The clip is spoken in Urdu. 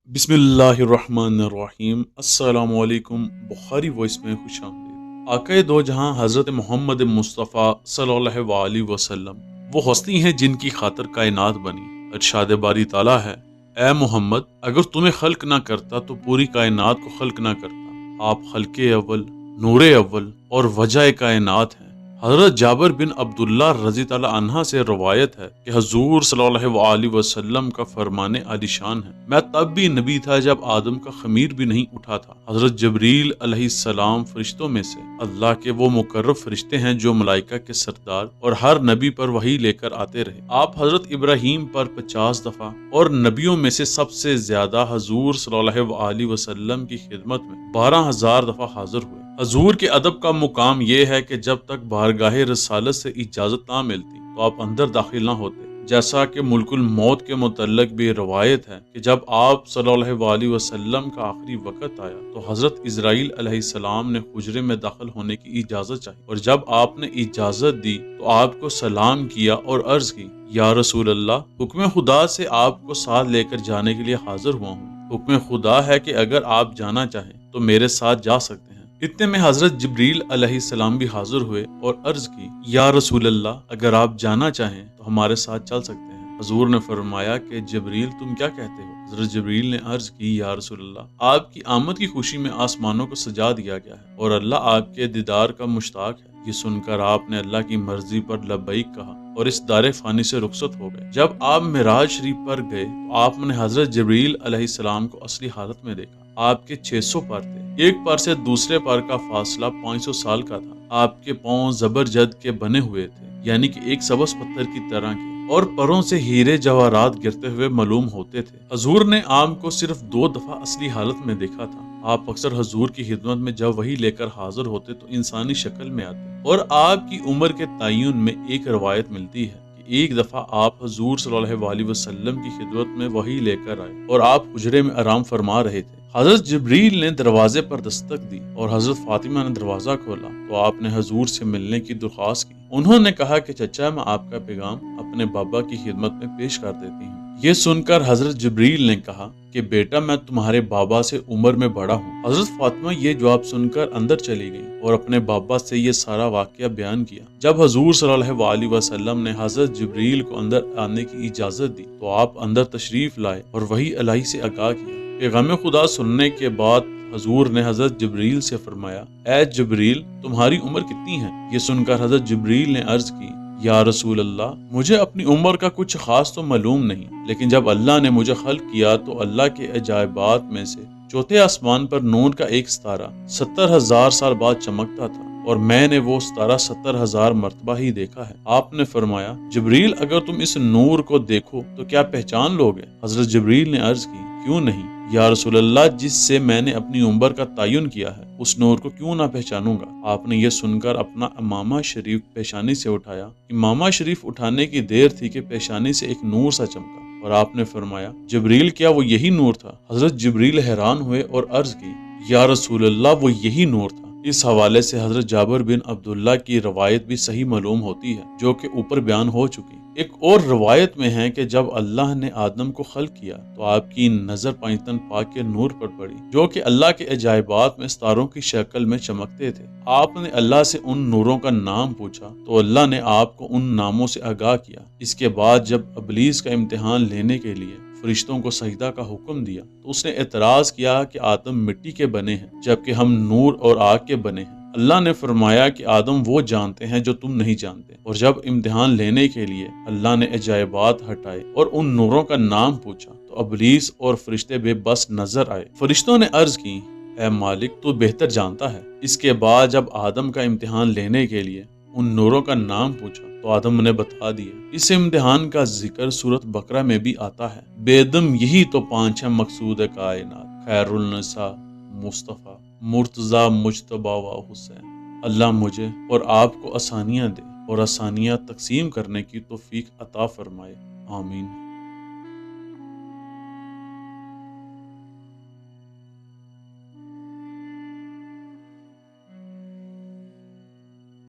بسم اللہ الرحمن الرحیم۔ السلام علیکم۔ بخاری وائس میں خوش آمدید۔ آقائے دو جہاں حضرت محمد مصطفیٰ صلی اللہ علیہ وسلم وہ ہستی ہیں جن کی خاطر کائنات بنی۔ ارشاد باری تعالیٰ ہے، اے محمد اگر تمہیں خلق نہ کرتا تو پوری کائنات کو خلق نہ کرتا۔ آپ خلق اول، نور اول اور وجہ کائنات ہیں۔ حضرت جابر بن عبداللہ رضی اللہ عنہ سے روایت ہے کہ حضور صلی اللہ علیہ وسلم کا فرمان عالی شان ہے، میں تب بھی نبی تھا جب آدم کا خمیر بھی نہیں اٹھا تھا۔ حضرت جبریل علیہ السلام فرشتوں میں سے اللہ کے وہ مقرب فرشتے ہیں جو ملائکہ کے سردار اور ہر نبی پر وحی لے کر آتے رہے۔ آپ حضرت ابراہیم پر 50 دفعہ اور نبیوں میں سے سب سے زیادہ حضور صلی اللہ علیہ وسلم کی خدمت میں 12,000 دفعہ حاضر ہوئے۔ حضور کے ادب کا مقام یہ ہے کہ جب تک بارگاہ رسالت سے اجازت نہ ملتی تو آپ اندر داخل نہ ہوتے، جیسا کہ ملک الموت کے متعلق بھی روایت ہے کہ جب آپ صلی اللہ علیہ وسلم کا آخری وقت آیا تو حضرت اسرائیل علیہ السلام نے حجرے میں داخل ہونے کی اجازت چاہی، اور جب آپ نے اجازت دی تو آپ کو سلام کیا اور عرض کی، یا رسول اللہ، حکم خدا سے آپ کو ساتھ لے کر جانے کے لیے حاضر ہوا ہوں۔ حکم خدا ہے کہ اگر آپ جانا چاہیں تو میرے ساتھ جا سکتے ہیں۔ اتنے میں حضرت جبریل علیہ السلام بھی حاضر ہوئے اور عرض کی، یا رسول اللہ، اگر آپ جانا چاہیں تو ہمارے ساتھ چل سکتے ہیں۔ حضور نے فرمایا کہ جبریل تم کیا کہتے ہو؟ حضرت جبریل نے عرض کی، یا رسول اللہ، آپ کی آمد کی خوشی میں آسمانوں کو سجا دیا گیا ہے اور اللہ آپ کے دیدار کا مشتاق ہے۔ یہ سن کر آپ نے اللہ کی مرضی پر لبیک کہا اور اس دار فانی سے رخصت ہو گئے۔ جب آپ معراج شریف پر گئے تو آپ نے حضرت جبریل علیہ السلام کو اصلی حالت میں دیکھا۔ آپ کے 600 پر تھے۔ ایک پر سے دوسرے پر کا فاصلہ 500 سال کا تھا۔ آپ کے پاؤں زبرجد کے بنے ہوئے تھے، یعنی کہ ایک سبز پتھر کی طرح کے، اور پروں سے ہیرے جواہرات گرتے ہوئے معلوم ہوتے تھے۔ حضور نے آپ کو صرف 2 دفعہ اصلی حالت میں دیکھا تھا۔ آپ اکثر حضور کی خدمت میں جب وحی لے کر حاضر ہوتے تو انسانی شکل میں آتے، اور آپ کی عمر کے تعین میں ایک روایت ملتی ہے کہ ایک دفعہ آپ حضور صلی اللہ علیہ وسلم کی خدمت میں وحی لے کر آئے اور آپ حجرے میں آرام فرما رہے تھے۔ حضرت جبریل نے دروازے پر دستک دی اور حضرت فاطمہ نے دروازہ کھولا تو آپ نے حضور سے ملنے کی درخواست کی۔ انہوں نے کہا کہ چچا، میں آپ کا پیغام اپنے بابا کی خدمت میں پیش کر دیتی ہوں۔ یہ سن کر حضرت جبریل نے کہا کہ بیٹا، میں تمہارے بابا سے عمر میں بڑا ہوں۔ حضرت فاطمہ یہ جواب سن کر اندر چلی گئی اور اپنے بابا سے یہ سارا واقعہ بیان کیا۔ جب حضور صلی اللہ علیہ وسلم نے حضرت جبریل کو اندر آنے کی اجازت دی تو آپ اندر تشریف لائے اور وحی الہی سے آگاہ کیا۔ پیغام خدا سننے کے بعد حضور نے حضرت جبریل سے فرمایا، اے جبریل، تمہاری عمر کتنی ہے؟ یہ سن کر حضرت جبریل نے عرض کی، یا رسول اللہ، مجھے اپنی عمر کا کچھ خاص تو معلوم نہیں، لیکن جب اللہ نے مجھے خلق کیا تو اللہ کے عجائبات میں سے چوتھے آسمان پر نور کا ایک ستارہ 70,000 سال بعد چمکتا تھا، اور میں نے وہ ستارہ 70,000 مرتبہ ہی دیکھا ہے۔ آپ نے فرمایا، جبریل، اگر تم اس نور کو دیکھو تو کیا پہچان لوگے؟ حضرت جبریل نے عرض کی، کیوں نہیں یا رسول اللہ، جس سے میں نے اپنی عمر کا تعین کیا ہے اس نور کو کیوں نہ پہچانوں گا؟ آپ نے یہ سن کر اپنا امامہ شریف پیشانی سے اٹھایا۔ امامہ شریف اٹھانے کی دیر تھی کہ پیشانی سے ایک نور سا چمکا، اور آپ نے فرمایا، جبریل، کیا وہ یہی نور تھا؟ حضرت جبریل حیران ہوئے اور عرض کی، یا رسول اللہ، وہ یہی نور تھا۔ اس حوالے سے حضرت جابر بن عبداللہ کی روایت بھی صحیح معلوم ہوتی ہے، جو کہ اوپر بیان ہو چکی۔ ایک اور روایت میں ہے کہ جب اللہ نے آدم کو خلق کیا تو آپ کی نظر پانچتن پاک کے نور پر پڑی، جو کہ اللہ کے عجائبات میں ستاروں کی شکل میں چمکتے تھے۔ آپ نے اللہ سے ان نوروں کا نام پوچھا تو اللہ نے آپ کو ان ناموں سے آگاہ کیا۔ اس کے بعد جب ابلیس کا امتحان لینے کے لیے فرشتوں کو سجدہ کا حکم دیا تو اس نے اعتراض کیا کہ آدم مٹی کے بنے ہیں جبکہ ہم نور اور آگ کے بنے ہیں۔ اللہ نے فرمایا کہ آدم وہ جانتے ہیں جو تم نہیں جانتے، اور جب امتحان لینے کے لیے اللہ نے عجائبات ہٹائے اور ان نوروں کا نام پوچھا تو ابلیس اور فرشتے بے بس نظر آئے۔ فرشتوں نے عرض کی، اے مالک، تو بہتر جانتا ہے۔ اس کے بعد جب آدم کا امتحان لینے کے لیے ان نوروں کا نام پوچھا تو آدم نے بتا دیا۔ اس امتحان کا ذکر سورۃ بقرہ میں بھی آتا ہے۔ بیدم یہی تو 5 ہے مقصود کائنات، خیر النساء، مصطفیٰ، مرتضیٰ، مجتبیٰ و حسین۔ اللہ مجھے اور آپ کو آسانیاں دے اور آسانیاں تقسیم کرنے کی توفیق عطا فرمائے، آمین۔